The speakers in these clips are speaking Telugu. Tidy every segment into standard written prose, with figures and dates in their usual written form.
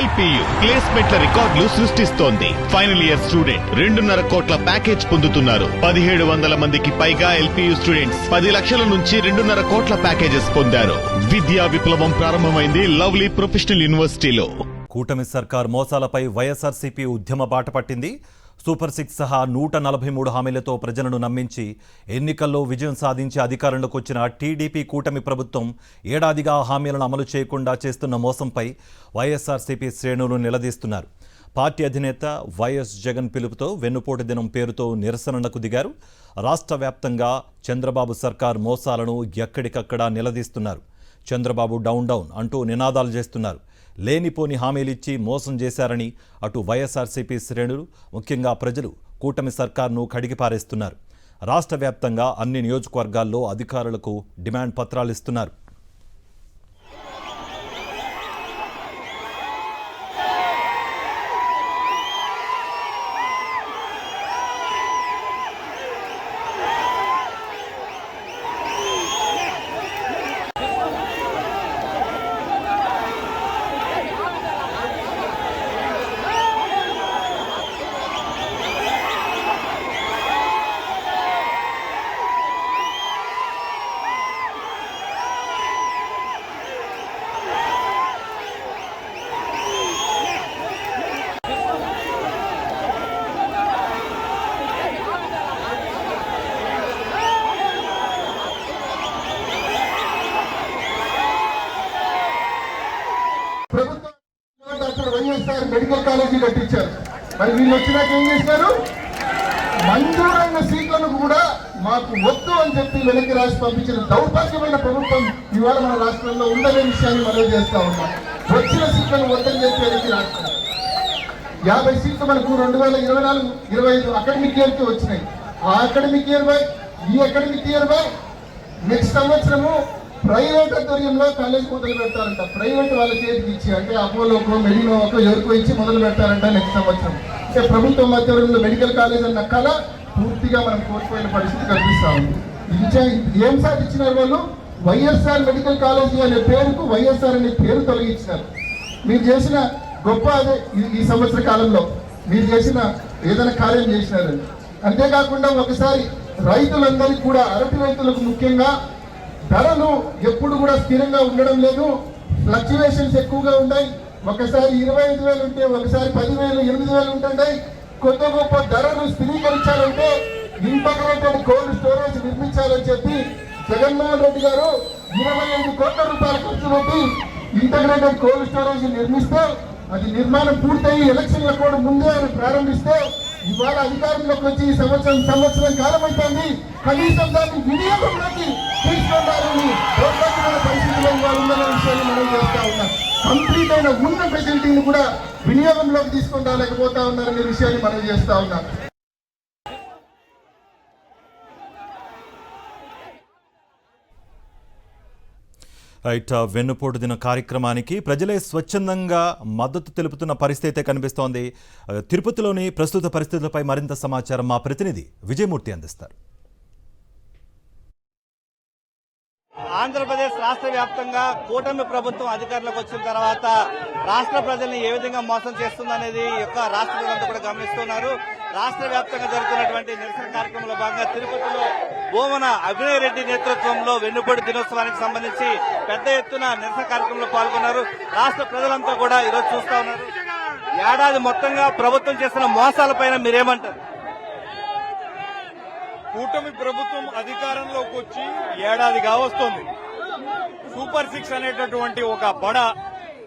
ఎల్పీయూ ప్లేస్మెంట్ల రికార్డులు సృష్టిస్తోంది. ఫైనల్ ఇయర్ స్టూడెంట్ 2.5 కోట్ల ప్యాకేజ్ పొందుతున్నారు. 1700 మందికి పైగా ఎల్పీయూ స్టూడెంట్స్ 10 లక్షల నుంచి 2.5 కోట్ల ప్యాకేజెస్ పొందారు. విద్యా విప్లవం ప్రారంభమైంది లవ్లీ ప్రొఫెషనల్ యూనివర్సిటీలో. కూటమి సర్కార్ మోసాలపై వైఎస్ఆర్సీపీ ఉద్యమ బాట పట్టింది. సూపర్ 6 సహా 143 హామీలతో ప్రజలను నమ్మించి ఎన్నికల్లో విజయం సాధించి అధికారంలోకి వచ్చిన టీడీపీ కూటమి ప్రభుత్వం ఏడాదిగా హామీలను అమలు చేయకుండా చేస్తున్న మోసంపై వైఎస్ఆర్సీపీ శ్రేణులు నిలదీస్తున్నారు. పార్టీ అధినేత వైఎస్ జగన్ పిలుపుతో వెన్నుపోటు దినం పేరుతో నిరసనలకు దిగారు. రాష్ట్ర వ్యాప్తంగా చంద్రబాబు సర్కార్ మోసాలను ఎక్కడికక్కడా నిలదీస్తున్నారు. చంద్రబాబు డౌన్ డౌన్ అంటూ నినాదాలు చేస్తున్నారు. లేనిపోని హామీలిచ్చి మోసం చేశారని అటు వైఎస్ఆర్సీపీ శ్రేణులు, ముఖ్యంగా ప్రజలు కూటమి సర్కార్ను కడిగిపారేస్తున్నారు. రాష్ట్ర వ్యాప్తంగా అన్ని నియోజకవర్గాల్లో అధికారులకు డిమాండ్ పత్రాలు ఇస్తున్నారు. వైఎస్ఆర్ మెడికల్ కాలేజీ కట్టించారు. మరి వీళ్ళు వచ్చినాక ఏం చేశారు? మంజూరైన సీట్లను కూడా మాకు వద్దు అని చెప్పి వెనక్కి రాసి పంపించిన దౌర్భాగ్యమైన ప్రభుత్వం ఇవాళ మన రాష్ట్రంలో ఉందనే విషయాన్ని మనం చేస్తా ఉన్నాం. వచ్చిన సీట్లను వద్దని చెప్పి వెనక్కి రాష్ట్రం 50 సీట్లు మనకు 2024-25 అకాడమిక్ ఇయర్కి వచ్చినాయి. ఆ అకాడమిక్ ఇయర్ బై ఈ అకాడమిక్ ఇయర్ బై నెక్స్ట్ సంవత్సరము ప్రైవేట్ ఆధ్వర్యంలో కాలేజ్ మొదలు పెడతారంట. ప్రైవేట్ వాళ్ళ చేతికి ఇచ్చి, అంటే అపోలోకో మెడినోకో ఎవరికో ఇచ్చి మొదలు పెడతారంట నెక్స్ట్ సంవత్సరం. అంటే ప్రభుత్వం ఆధ్వర్యంలో మెడికల్ కాలేజ్ అన్న కళ పూర్తిగా మనం కోల్పోయిన పరిస్థితి కనిపిస్తా ఉంది. ఏం సాధించినారు వాళ్ళు? వైఎస్ఆర్ మెడికల్ కాలేజీ అనే పేరుకు వైఎస్ఆర్ అనే పేరు తొలగించినారు. మీరు చేసిన గొప్ప అదే ఈ సంవత్సర కాలంలో మీరు చేసిన ఏదైనా కార్యం చేసినారు. అంతేకాకుండా ఒకసారి రైతులందరికీ కూడా, అరటి రైతులకు ముఖ్యంగా ధరలు ఎప్పుడు కూడా స్థిరంగా ఉండడం లేదు, ఫ్లక్చువేషన్స్ ఎక్కువగా ఉన్నాయి. ఒకసారి 25,000 ఉంటే ఒకసారి 10,000, 8,000 ఉంటుంటాయి. కొత్త గొప్ప ధరలు స్థిరీకరించాలంటే ఇంటగ్రేటెడ్ కోల్డ్ స్టోరేజ్ నిర్మించాలని చెప్పి జగన్మోహన్ రెడ్డి గారు 25 కోట్ల రూపాయలు ఖర్చు పెట్టి ఇంటగ్రేటెడ్ కోల్డ్ స్టోరేజ్ నిర్మిస్తే, అది నిర్మాణం పూర్తయి ఎలక్షన్ల కూడా ముందే ఆయన ప్రారంభిస్తే, ఇవాళ అధికారంలోకి వచ్చి సంవత్సరం కాలం అవుతుంది, కనీసం దాన్ని వినియోగంలోకి తీసుకుంటారని దౌర్భాగ్యమైన పరిస్థితిలో ఇవాళ ఉందన్న విషయాన్ని మనం చేస్తా ఉన్నాం. కంప్లీట్ అయిన ఉన్న ఫెసిలిటీని కూడా వినియోగంలోకి తీసుకొని రాలేకపోతా ఉన్నారనే విషయాన్ని మనం చేస్తా ఉన్నాం. రైట్, వెన్నుపోటు దిన కార్యక్రమానికి ప్రజలే స్వచ్ఛందంగా మద్దతు తెలుపుతున్న పరిస్థితి కనిపిస్తోంది. తిరుపతిలోని ప్రస్తుత పరిస్థితులపై మరింత సమాచారం మా ప్రతినిధి విజయమూర్తి అందిస్తారు. ఆంధ్రప్రదేశ్ రాష్ట్ర వ్యాప్తంగా కూటమి ప్రభుత్వం అధికారంలోకి వచ్చిన తర్వాత రాష్ట్ర ప్రజల్ని ఏ విధంగా మోసం చేస్తుందనేది యొక్క రాష్ట్ర ప్రజలంతా కూడా గమనిస్తున్నారు. రాష్ట్ర వ్యాప్తంగా జరుగుతున్నటువంటి నిరసన కార్యక్రమంలో భాగంగా తిరుపతిలో భూమన అభినయ్ రెడ్డి నేతృత్వంలో వెన్నుపోటు దినోత్సవానికి సంబంధించి పెద్ద ఎత్తున నిరసన కార్యక్రమంలో పాల్గొన్నారు. రాష్ట్ర ప్రజలంతా కూడా ఈరోజు చూస్తా ఉన్నారు. ఏడాది మొత్తంగా ప్రభుత్వం చేస్తున్న మోసాలపైన మీరేమంటారు? కూటమి ప్రభుత్వం అధికారంలోకి వచ్చి ఏడాదిగా వస్తోంది. సూపర్ 6 అనేటటువంటి ఒక బడ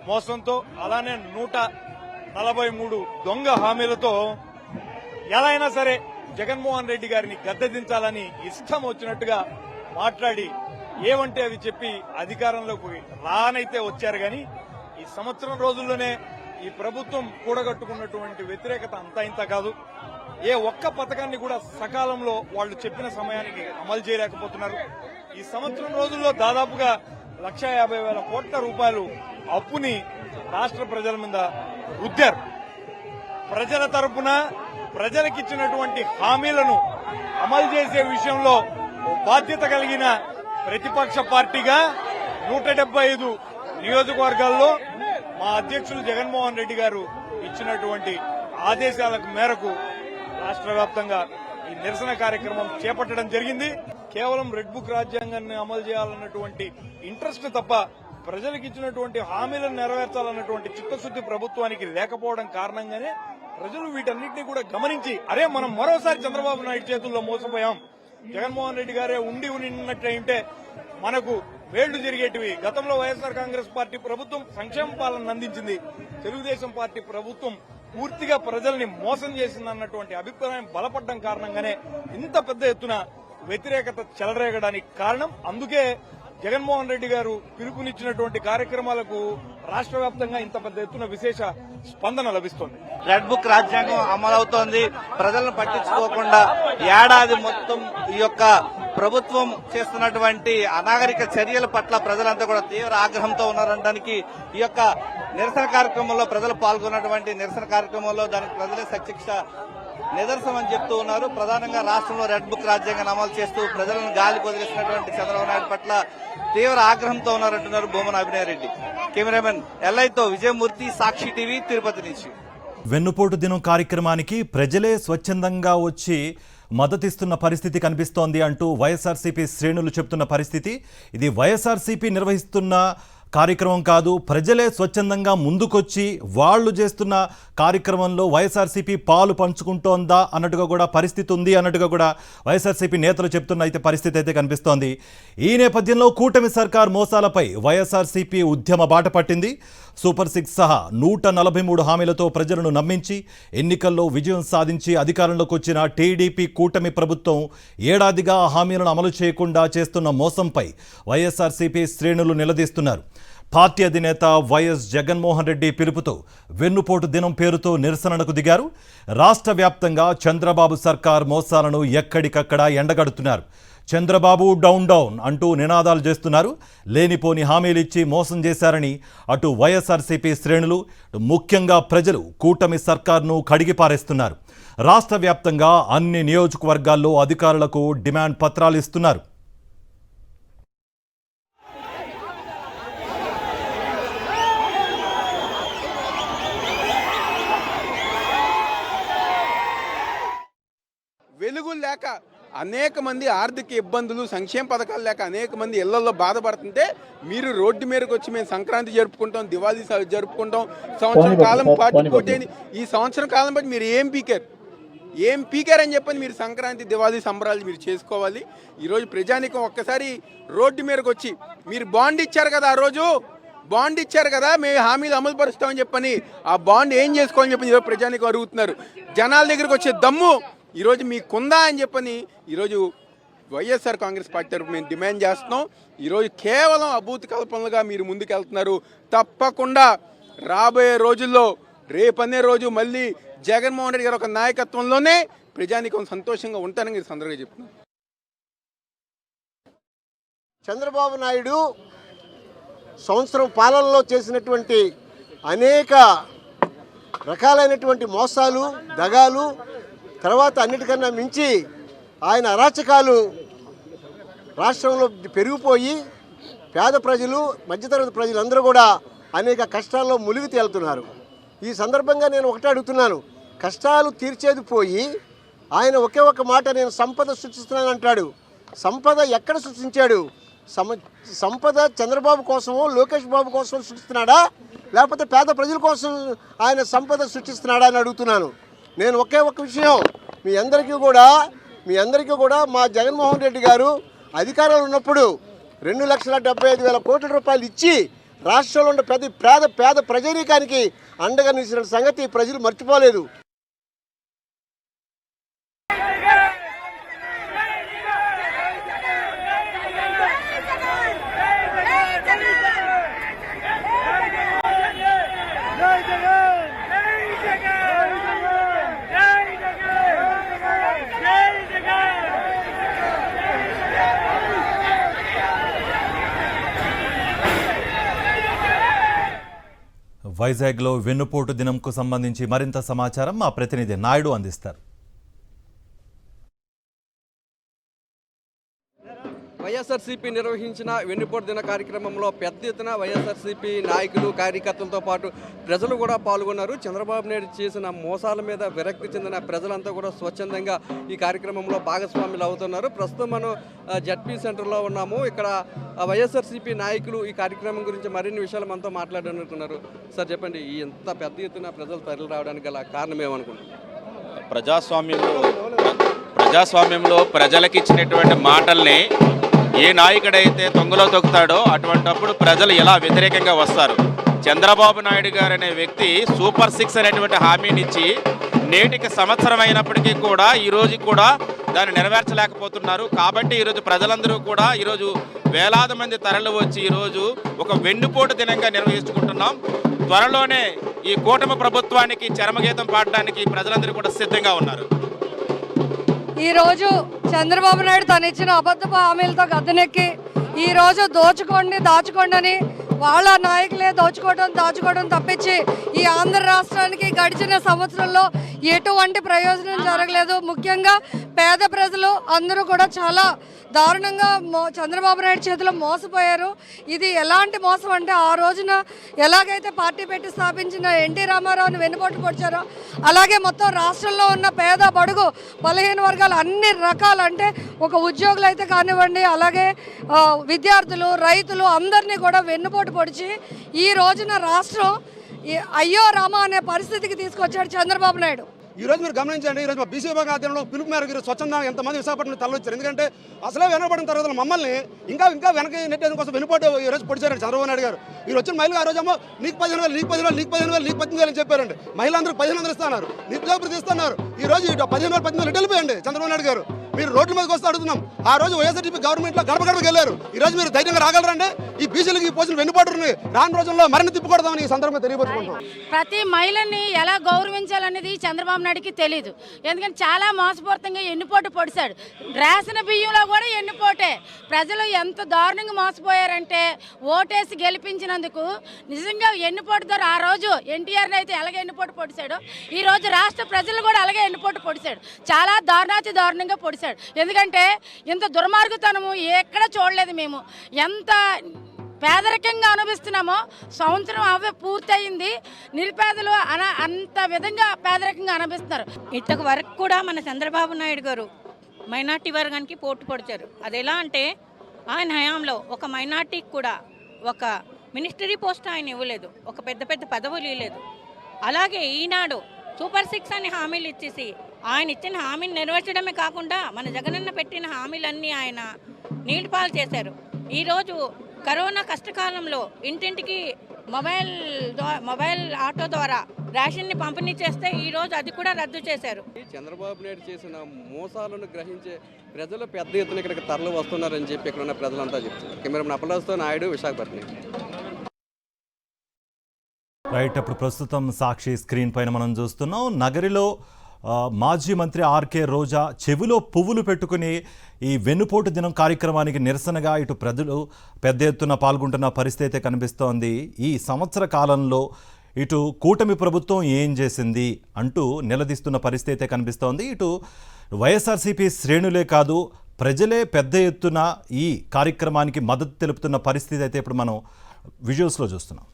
మోసంతో, అలానే 143 దొంగ హామీలతో ఎలా అయినా సరే జగన్మోహన్ రెడ్డి గారిని గద్దెదించాలని ఇష్టం వచ్చినట్టుగా మాట్లాడి ఏమంటే అవి చెప్పి అధికారంలోకి రానైతే వచ్చారు. కానీ ఈ సంవత్సరం రోజుల్లోనే ఈ ప్రభుత్వం కూడగట్టుకున్నటువంటి వ్యతిరేకత అంతా ఇంత కాదు. ఏ ఒక్క పథకాన్ని కూడా సకాలంలో వాళ్ళు చెప్పిన సమయానికి అమలు చేయలేకపోతున్నారు. ఈ సంవత్సరం రోజుల్లో దాదాపుగా 1,50,000 కోట్ల రూపాయలు అప్పుని రాష్ట్ర ప్రజల మీద రుద్దారు. ప్రజల తరపున ప్రజలకిచ్చినటువంటి హామీలను అమలు చేసే విషయంలో బాధ్యత కలిగిన ప్రతిపక్ష పార్టీగా 175 నియోజకవర్గాల్లో మా అధ్యక్షులు జగన్మోహన్ రెడ్డి గారు ఇచ్చినటువంటి ఆదేశాల మేరకు రాష్ట్ర వ్యాప్తంగా ఈ నిరసన కార్యక్రమం చేపట్టడం జరిగింది. కేవలం రెడ్ బుక్ రాజ్యాంగాన్ని అమలు చేయాలన్నటువంటి ఇంట్రెస్ట్ తప్ప ప్రజలకు ఇచ్చినటువంటి హామీలను నెరవేర్చాలన్నటువంటి చిత్తశుద్ది ప్రభుత్వానికి లేకపోవడం కారణంగానే ప్రజలు వీటన్నిటినీ కూడా గమనించి అరే మనం మరోసారి చంద్రబాబు నాయుడు చేతుల్లో మోసపోయాం, జగన్మోహన్ రెడ్డి గారే ఉన్నట్లయింటే మనకు మేళ్లు జరిగేటివి. గతంలో వైఎస్ఆర్ కాంగ్రెస్ పార్టీ ప్రభుత్వం సంక్షేమ పాలన అందించింది, తెలుగుదేశం పార్టీ ప్రభుత్వం పూర్తిగా ప్రజల్ని మోసం చేసిందన్నటువంటి అభిప్రాయం బలపడడం కారణంగానే ఇంత పెద్ద ఎత్తున వ్యతిరేకత చెలరేగడానికి కారణం. అందుకే జగన్మోహన్ రెడ్డి గారు పిలుపునిచ్చినటువంటి కార్యక్రమాలకు రాష్ట్ర వ్యాప్తంగా ఇంత పెద్ద ఎత్తున విశేష స్పందన లభిస్తోంది. రెడ్ బుక్ రాజ్యాంగం అమలవుతోంది, ప్రజలను పట్టించుకోకుండా ఏడాది మొత్తం ఈ యొక్క ప్రభుత్వం చేస్తున్నటువంటి అనాగరిక చర్యల పట్ల ప్రజలంతా కూడా తీవ్ర ఆగ్రహంతో ఉన్నారనడానికి ఈ యొక్క నిరసన కార్యక్రమంలో ప్రజలు పాల్గొన్నటువంటి నిరసన కార్యక్రమంలో దానికి ప్రజలే సత్యక్ష నిదర్శనం అని చెప్తూ ఉన్నారు. ప్రధానంగా రాష్ట్రంలో రెడ్ బుక్ రాజ్యాంగాన్ని అమలు చేస్తూ ప్రజలను గాలి వదిలేసినటువంటి చంద్రబాబు నాయుడు పట్ల తీవ్ర ఆగ్రహంతో ఉన్నారంటున్నారు భూమన అభినయ్ రెడ్డి. కెమెరామెన్ ఎల్ఐతో విజయమూర్తి, సాక్షి టీవీ, తిరుపతి నుంచి. వెన్నుపోటు దినం కార్యక్రమానికి ప్రజలే స్వచ్ఛందంగా వచ్చి మద్దతిస్తున్న పరిస్థితి కనిపిస్తోంది అంటూ వైఎస్ఆర్సీపీ శ్రేణులు చెప్తున్న పరిస్థితి. ఇది వైఎస్ఆర్సీపీ నిర్వహిస్తున్న కార్యక్రమం కాదు, ప్రజలే స్వచ్ఛందంగా ముందుకొచ్చి వాళ్ళు చేస్తున్న కార్యక్రమంలో వైఎస్ఆర్సీపీ పాలు పంచుకుంటోందా అన్నట్టుగా కూడా పరిస్థితి ఉంది అన్నట్టుగా కూడా వైఎస్ఆర్సీపీ నేతలు చెప్తున్న పరిస్థితి అయితే కనిపిస్తోంది. ఈ నేపథ్యంలో కూటమి సర్కార్ మోసాలపై వైఎస్ఆర్సీపీ ఉద్యమ బాట పట్టింది. సూపర్ 6 సహా 143 హామీలతో ప్రజలను నమ్మించి ఎన్నికల్లో విజయం సాధించి అధికారంలోకి వచ్చిన టీడీపీ కూటమి ప్రభుత్వం ఏడాదిగా హామీలను అమలు చేయకుండా చేస్తున్న మోసంపై వైఎస్ఆర్సీపీ శ్రేణులు నిలదీస్తున్నారు. పార్టీ అధినేత వైఎస్ జగన్మోహన్ రెడ్డి పిలుపుతో వెన్నుపోటు దినం పేరుతో నిరసనలకు దిగారు. రాష్ట్ర వ్యాప్తంగా చంద్రబాబు సర్కార్ మోసాలను ఎక్కడికక్కడ ఎండగడుతున్నారు. చంద్రబాబు డౌన్ డౌన్ అంటూ నినాదాలు చేస్తున్నారు. లేనిపోని హామీలు ఇచ్చి మోసం చేశారని అటు వైఎస్ఆర్సీపీ శ్రేణులు, ముఖ్యంగా ప్రజలు కూటమి సర్కార్ను కడిగిపారేస్తున్నారు. రాష్ట్ర వ్యాప్తంగా అన్ని నియోజకవర్గాల్లో అధికారులకు డిమాండ్ పత్రాలు ఇస్తున్నారు. వెలుగు లేక అనేక మంది ఆర్థిక ఇబ్బందులు, సంక్షేమ పథకాలు లేక అనేక మంది ఇళ్లలో బాధపడుతుంటే మీరు రోడ్డు మీదకి వచ్చి మేము సంక్రాంతి జరుపుకుంటాం, దివాళీ జరుపుకుంటాం, సంవత్సరం కాలం పాటు పోటీ, ఈ సంవత్సరం కాలం పాటు మీరు ఏం పీకారు అని చెప్పని మీరు సంక్రాంతి దివాళీ సంబరాలు మీరు చేసుకోవాలి. ఈరోజు ప్రజానికం ఒక్కసారి రోడ్డు మీదకి వచ్చి మీరు బాండ్ ఇచ్చారు కదా, ఆ రోజు బాండ్ ఇచ్చారు కదా, మేము హామీలు అమలు పరుస్తామని చెప్పని ఆ బాండ్ ఏం చేసుకోవాలని చెప్పని ఈరోజు ప్రజానికం అడుగుతున్నారు. జనాల దగ్గరికి వచ్చే దమ్ము ఈరోజు మీకుందా అని చెప్పని ఈరోజు వైఎస్ఆర్ కాంగ్రెస్ పార్టీ తరఫున మేము డిమాండ్ చేస్తున్నాం. ఈరోజు కేవలం అభూతి కల్పనలుగా మీరు ముందుకెళ్తున్నారు. తప్పకుండా రాబోయే రోజుల్లో రేపనే రోజు మళ్ళీ జగన్మోహన్ రెడ్డి గారి ఒక నాయకత్వంలోనే ప్రజానికం సంతోషంగా ఉంటారని మీరు సందర్భంగా చెప్తున్నారు. చంద్రబాబు నాయుడు సంవత్సరం పాలనలో చేసినటువంటి అనేక రకాలైనటువంటి మోసాలు, దగాలు, తర్వాత అన్నిటికన్నా మించి ఆయన అరాచకాలు రాష్ట్రంలో పెరిగిపోయి పేద ప్రజలు, మధ్యతరగతి ప్రజలందరూ కూడా అనేక కష్టాల్లో మునిగి తేలుతున్నారు. ఈ సందర్భంగా నేను ఒకటే అడుగుతున్నాను, కష్టాలు తీర్చేది పోయి ఆయన ఒకే ఒక మాట నేను సంపద సృష్టిస్తున్నాను అంటాడు. సంపద ఎక్కడ సృష్టించాడు? సంపద చంద్రబాబు కోసమో లోకేష్ బాబు కోసం సృష్టిస్తున్నాడా, లేకపోతే పేద ప్రజల కోసం ఆయన సంపద సృష్టిస్తున్నాడా అని అడుగుతున్నాను. నేను ఒకే ఒక విషయం మీ అందరికీ కూడా మా జగన్మోహన్ రెడ్డి గారు అధికారంలో ఉన్నప్పుడు 2,75,000 కోట్ల రూపాయలు ఇచ్చి రాష్ట్రంలో ఉన్న పేద ప్రజానీకానికి అండగా నిలిచిన సంగతి ప్రజలు మర్చిపోలేదు. వైజాగ్లో వెన్నుపోటు దినంకు సంబంధించి మరింత సమాచారం మా ప్రతినిధి నాయుడు అందిస్తారు. వైఎస్ఆర్సీపీ నిర్వహించిన వెన్నుపోటు దిన కార్యక్రమంలో పెద్ద ఎత్తున వైఎస్ఆర్సీపీ నాయకులు కార్యకర్తలతో పాటు ప్రజలు కూడా పాల్గొన్నారు. చంద్రబాబు నాయుడు చేసిన మోసాల మీద విరక్తి చెందిన ప్రజలంతా కూడా స్వచ్ఛందంగా ఈ కార్యక్రమంలో భాగస్వాములు అవుతున్నారు. ప్రస్తుతం మనం జడ్పీ సెంటర్లో ఉన్నాము. ఇక్కడ వైఎస్ఆర్సీపీ నాయకులు ఈ కార్యక్రమం గురించి మరిన్ని విషయాలు మనతో మాట్లాడనుకున్నారు. సార్ చెప్పండి, ఈ ఎంత పెద్ద ఎత్తున ప్రజలు తరలి రావడానికి గల కారణం ఏమనుకుంటున్నారు? ప్రజాస్వామ్యంలో ప్రజలకు ఇచ్చినటువంటి మాటల్ని ఏ నాయకుడైతే తొంగలో తొక్కుతాడో అటువంటప్పుడు ప్రజలు ఎలా వ్యతిరేకంగా వస్తారు. చంద్రబాబు నాయుడు గారు అనే వ్యక్తి సూపర్ 6 అనేటువంటి హామీని ఇచ్చి నేటికి సంవత్సరం అయినప్పటికీ కూడా ఈరోజు కూడా దాన్ని నెరవేర్చలేకపోతున్నారు. కాబట్టి ఈరోజు ప్రజలందరూ కూడా ఈరోజు వేలాది మంది తరలి వచ్చి ఈరోజు ఒక వెన్నుపోటు దినంగా నిర్వహించుకుంటున్నాం. త్వరలోనే ఈ కూటమి ప్రభుత్వానికి చరమగీతం పాడడానికి ప్రజలందరూ కూడా సిద్ధంగా ఉన్నారు. ఈరోజు చంద్రబాబు నాయుడు తను ఇచ్చిన అబద్ధపు హామీలతో గద్దెనెక్కి ఈరోజు దోచుకోండి దాచుకోండి అని వాళ్ళ నాయకులే దాచుకోవడం తప్పించి ఈ ఆంధ్ర రాష్ట్రానికి గడిచిన సంవత్సరంలో ఎటువంటి ప్రయోజనం జరగలేదు. ముఖ్యంగా పేద ప్రజలు అందరూ కూడా చాలా దారుణంగా చంద్రబాబు నాయుడు చేతిలో మోసపోయారు. ఇది ఎలాంటి మోసం అంటే ఆ రోజున ఎలాగైతే పార్టీ పెట్టి స్థాపించిన ఎన్టీ రామారావుని వెన్నుపోటు పొడిచారో అలాగే మొత్తం రాష్ట్రంలో ఉన్న పేద బడుగు బలహీన వర్గాలు అన్ని రకాలు అంటే ఒక ఉద్యోగులు అయితే కానివ్వండి, అలాగే విద్యార్థులు, రైతులు అందరినీ కూడా వెన్నుపోటు పొడిచి ఈ రోజున రాష్ట్రం అయ్యో రామా అనే పరిస్థితికి తీసుకొచ్చాడు చంద్రబాబు నాయుడు. ఈ రోజు మీరు గమనించండి, ఈరోజు మా బీసీ విభాగ ఆధ్వర్యంలో పిలుపు మేరకు స్వచ్ఛందంగా ఎంతమంది విశాఖపట్నం తరలిచ్చారు. ఎందుకంటే అసలే వెనకబడిన తర్వాత మమ్మల్ని ఇంకా వెనక్కి నెట్టేందుకు కోసం వెనుపోటు ఈ రోజు పొడిచారండి చంద్రబాబు నాయుడు గారు. ఈ వచ్చిన మహిళలు ఆ రోజేమో నీకు 15,000 నీకు 10,000 నీకు 15,000 నీకు 18,000 అని చెప్పారండి. మహిళలందరూ 15,000 ఇస్తున్నారు, నిరుద్యోగులు తీస్తున్నారు. ఈ రోజు 15,000 ఇటు వెళ్ళిపోయండి చంద్రబాబు నాయుడు గారు. మీరు రోడ్ల మీదకి వస్తే అడుగుతున్నాం. ఆ రోజు వైఎస్ఆర్సీపీ గవర్నమెంట్లో గడపకి వెళ్ళారు. ఈ రోజు మీరు ధైర్యంగా రాగలరండి? ఈ బీసీలకు ఈ పోస్టులు వెన్నుపాటుని రాను రోజుల్లో మరిన్ని తిప్పుకొడదామని ఈ సందర్భంగా తెలియపరుచుకుంటాం. ప్రతి మహిళని ఎలా గౌరవించాలనేది చంద్రబాబు నాయుడుకి తెలియదు. ఎందుకంటే చాలా మోసపూరితంగా ఎన్నుపోటు పొడిచాడు. రేషన్ బియ్యంలో కూడా ఎన్నుపోటే. ప్రజలు ఎంత దారుణంగా మోసపోయారంటే ఓటేసి గెలిపించినందుకు నిజంగా ఎన్నుపోటు ద్వారా ఆ రోజు ఎన్టీఆర్ని అయితే అలాగే ఎన్నుపోటు పొడిచాడు, ఈ రోజు రాష్ట్ర ప్రజలు కూడా అలాగే ఎన్నుపోటు పొడిచాడు. చాలా దారుణంగా పొడిచాడు. ఎందుకంటే ఇంత దుర్మార్గతనము ఎక్కడ చూడలేదు మేము. ఎంత పేదరికంగా అనుభవిస్తున్నామో సంవత్సరం పూర్తయింది. నిరుపేదలు అంత విధంగా పేదరికంగా అనుభవిస్తున్నారు. ఇంతకు వరకు కూడా మన చంద్రబాబు నాయుడు గారు మైనార్టీ వర్గానికి పోటు పొడిచారు. అది ఎలా అంటే ఆయన హయాంలో ఒక మైనార్టీకి కూడా ఒక మినిస్టరీ పోస్ట్ ఆయన ఇవ్వలేదు, ఒక పెద్ద పదవులు ఇవ్వలేదు. అలాగే ఈనాడు సూపర్ 6 అని హామీలు ఇచ్చేసి ఆయన ఇచ్చిన హామీని నెరవేర్చడమే కాకుండా మన జగనన్న పెట్టిన హామీలన్నీ ఆయన నీటిపాలు చేశారు. ఈరోజు కరోనా కష్టకాలంలో ఇంటింటికి మొబైల్ ఆటో ద్వారా రేషన్ని పంపిణీ చేస్తే ఈరోజు అది కూడా రద్దు చేశారు. చంద్రబాబు నాయుడు చేసిన మోసాలను గ్రహించే ప్రజలు పెద్ద ఎత్తున ఇక్కడికి తరలి వస్తున్నారని చెప్పి ఇక్కడ ఉన్న ప్రజలంతా చెప్తున్నారు. కెమెరామెన్ అప్పలరాజుతో నాయుడు, విశాఖపట్నం. రైట్, అప్పుడు ప్రస్తుతం సాక్షి స్క్రీన్ పైన మనం చూస్తున్నాం. నగరిలో మాజీ మంత్రి ఆర్కే రోజా చెవిలో పువ్వులు పెట్టుకుని ఈ వెన్నుపోటు దినం కార్యక్రమానికి నిరసనగా ఇటు ప్రజలు పెద్ద ఎత్తున పాల్గొంటున్న పరిస్థితి అయితే కనిపిస్తోంది. ఈ సంవత్సర కాలంలో ఇటు కూటమి ప్రభుత్వం ఏం చేసింది అంటూ నిలదీస్తున్న పరిస్థితి అయితే కనిపిస్తోంది. ఇటు వైఎస్ఆర్సీపీ శ్రేణులే కాదు, ప్రజలే పెద్ద ఎత్తున ఈ కార్యక్రమానికి మద్దతు తెలుపుతున్న పరిస్థితి అయితే ఇప్పుడు మనం విజువల్స్లో చూస్తున్నాం.